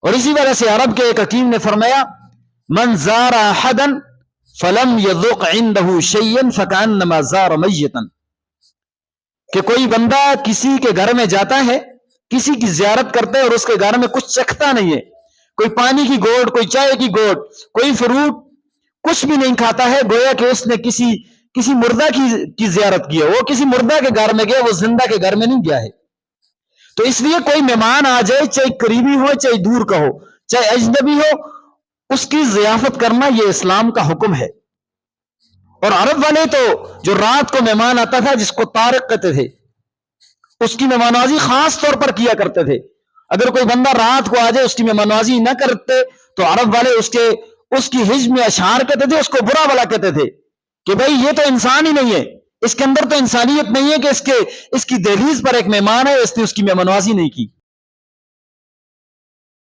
और इसी वजह से अरब के एक हकीम ने फरमाया, मन ज़ारा अहदन फलम यज़ुक़ इंदहु शैयन फकअन्नमा ज़ारा मय्यतन, कि कोई बंदा किसी के घर में जाता है, किसी की जियारत करता है और उसके घर में कुछ चखता नहीं है, कोई पानी की घोट, कोई चाय की घोट, कोई फ्रूट, कुछ भी नहीं खाता है, गोया कि उसने किसी मुर्दा की जियारत की है, वो किसी मुर्दा के घर में गया, वो जिंदा के घर में नहीं गया है। तो इसलिए कोई मेहमान आ जाए, चाहे करीबी हो चाहे दूर का हो, चाहे अजनबी हो, उसकी जियाफत करना यह इस्लाम का हुक्म है। और अरब वाले तो जो रात को मेहमान आता था, जिसको तारिक कहते थे, उसकी मेहमानवाजी खास तौर पर किया करते थे। अगर कोई बंदा रात को आ जाए, उसकी मेहमानवाजी न करते तो अरब वाले उसकी हिज में अशार कहते थे, उसको बुरा भला कहते थे कि भाई ये तो इंसान ही नहीं है, इसके अंदर तो इंसानियत नहीं है कि इसकी दहलीज पर एक मेहमान है, इसने उसकी मेहमानवाजी नहीं की।